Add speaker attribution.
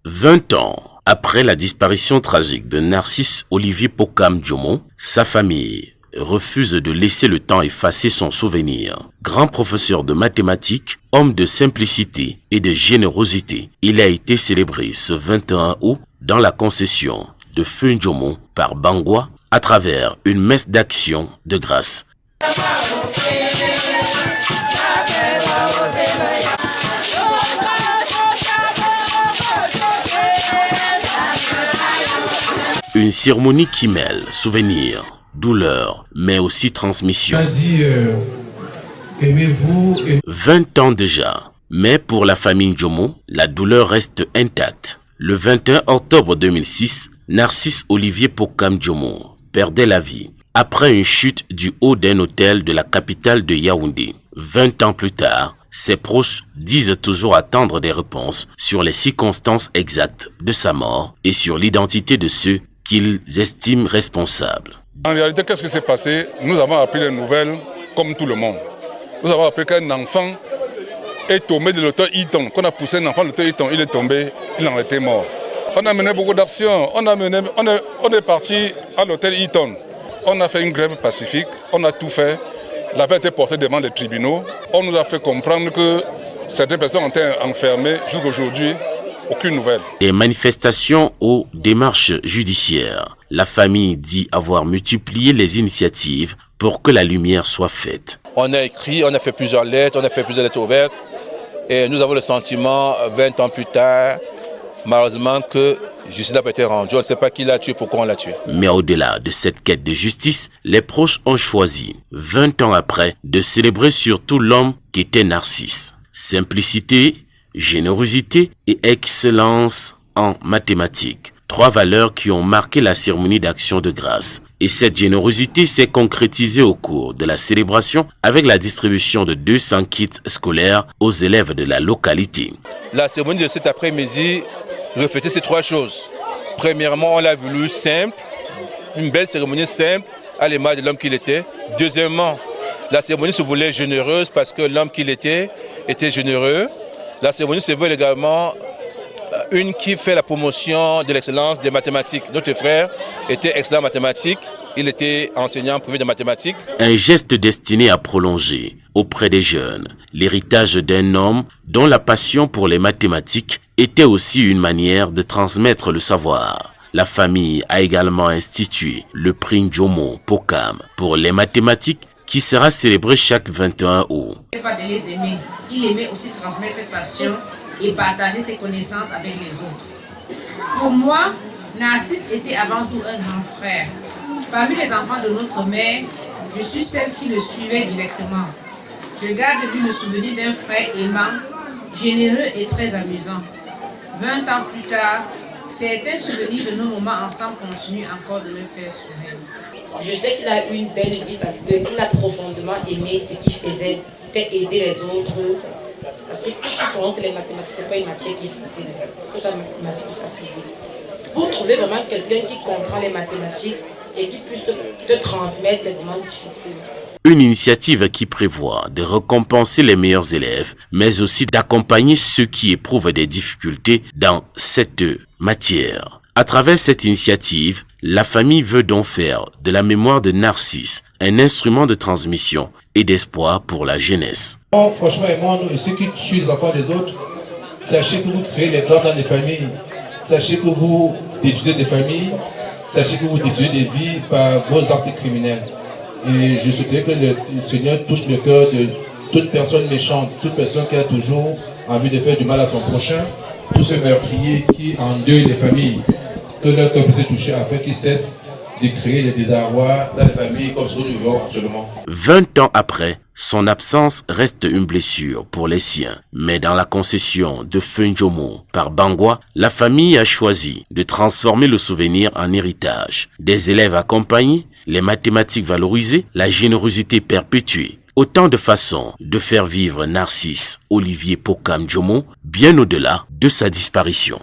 Speaker 1: 20 ans après la disparition tragique de Narcisse Olivier Pokam Djomo, sa famille refuse de laisser le temps effacer son souvenir. Grand professeur de mathématiques, homme de simplicité et de générosité, il a été célébré ce 21 août dans la concession de Feu Ndjomo par Bangwa à travers une messe d'action de grâce. Une cérémonie qui mêle souvenir, douleur, mais aussi transmission. 20 ans déjà, mais pour la famille Ndjomo, la douleur reste intacte. Le 21 octobre 2006, Narcisse Olivier Pokam Djomo perdait la vie après une chute du haut d'un hôtel de la capitale de Yaoundé. 20 ans plus tard, ses proches disent toujours attendre des réponses sur les circonstances exactes de sa mort et sur l'identité de ceux qu'ils estiment responsables.
Speaker 2: En réalité, qu'est-ce qui s'est passé? Nous avons appris les nouvelles comme tout le monde. Nous avons appris qu'un enfant est tombé de l'hôtel Hilton. Qu'on a poussé un enfant de l'hôtel Hilton, il est tombé, il en était mort. On a mené beaucoup d'actions. On est parti à l'hôtel Hilton. On a fait une grève pacifique, on a tout fait. L'affaire a été portée devant les tribunaux. On nous a fait comprendre que certaines personnes ont été enfermées jusqu'à aujourd'hui. Aucune nouvelle.
Speaker 1: Des manifestations aux démarches judiciaires. La famille dit avoir multiplié les initiatives pour que la lumière soit faite.
Speaker 3: On a écrit, on a fait plusieurs lettres, ouvertes. Et nous avons le sentiment, 20 ans plus tard, malheureusement, que justice n'a pas été rendue. On ne sait pas qui l'a tué, pourquoi on l'a tué.
Speaker 1: Mais au-delà de cette quête de justice, les proches ont choisi, 20 ans après, de célébrer surtout l'homme qui était Narcisse. Simplicité, générosité et excellence en mathématiques. 3 valeurs qui ont marqué la cérémonie d'action de grâce. Et cette générosité s'est concrétisée au cours de la célébration avec la distribution de 200 kits scolaires aux élèves de la localité.
Speaker 3: La cérémonie de cet après-midi reflétait ces 3 choses. Premièrement, on l'a voulu simple, une belle cérémonie simple à l'image de l'homme qu'il était. Deuxièmement, la cérémonie se voulait généreuse parce que l'homme qu'il était généreux. La cérémonie se veut également une qui fait la promotion de l'excellence des mathématiques. Notre frère était excellent en mathématiques, il était enseignant privé de mathématiques.
Speaker 1: Un geste destiné à prolonger auprès des jeunes l'héritage d'un homme dont la passion pour les mathématiques était aussi une manière de transmettre le savoir. La famille a également institué le prix Ndjomo Pokam pour les mathématiques qui sera célébré chaque 21 août.
Speaker 4: Il aimait aussi transmettre cette passion et partager ses connaissances avec les autres. Pour moi, Narcisse était avant tout un grand frère. Parmi les enfants de notre mère, je suis celle qui le suivait directement. Je garde de lui le souvenir d'un frère aimant, généreux et très amusant. 20 ans plus tard, certains souvenirs de nos moments ensemble continuent encore de me faire sourire.
Speaker 5: Je sais qu'il a eu une belle vie parce qu'il a profondément aimé ce qu'il faisait, c'était aider les autres. Parce que tout savons que les mathématiques, ce n'est pas une matière qui est difficile, que ce soit mathématique ou soit physique. Pour trouver vraiment quelqu'un qui comprend les mathématiques et qui puisse te transmettre, c'est vraiment difficile.
Speaker 1: Une initiative qui prévoit de récompenser les meilleurs élèves, mais aussi d'accompagner ceux qui éprouvent des difficultés dans cette matière. À travers cette initiative, la famille veut donc faire de la mémoire de Narcisse un instrument de transmission et d'espoir pour la jeunesse.
Speaker 6: Franchement, moi, ceux qui tuent les enfants des autres, sachez que vous créez les torts dans les familles. Sachez que vous détruisez des familles. Sachez que vous détruisez des vies par vos actes criminels. Et je souhaiterais que le Seigneur touche le cœur de toute personne méchante, toute personne qui a toujours envie de faire du mal à son prochain, tous ces meurtriers qui endeuillent les familles. Que leur cœur puisse toucher afin qu'ils cessent de créer les désarrois dans les familles comme ce que nous vivons actuellement.
Speaker 1: 20 ans après, son absence reste une blessure pour les siens. Mais dans la concession de Feu Ndjomo par Bangwa, la famille a choisi de transformer le souvenir en héritage. Des élèves accompagnés, les mathématiques valorisées, la générosité perpétuée. Autant de façons de faire vivre Narcisse Olivier Pokam Djomo bien au-delà de sa disparition.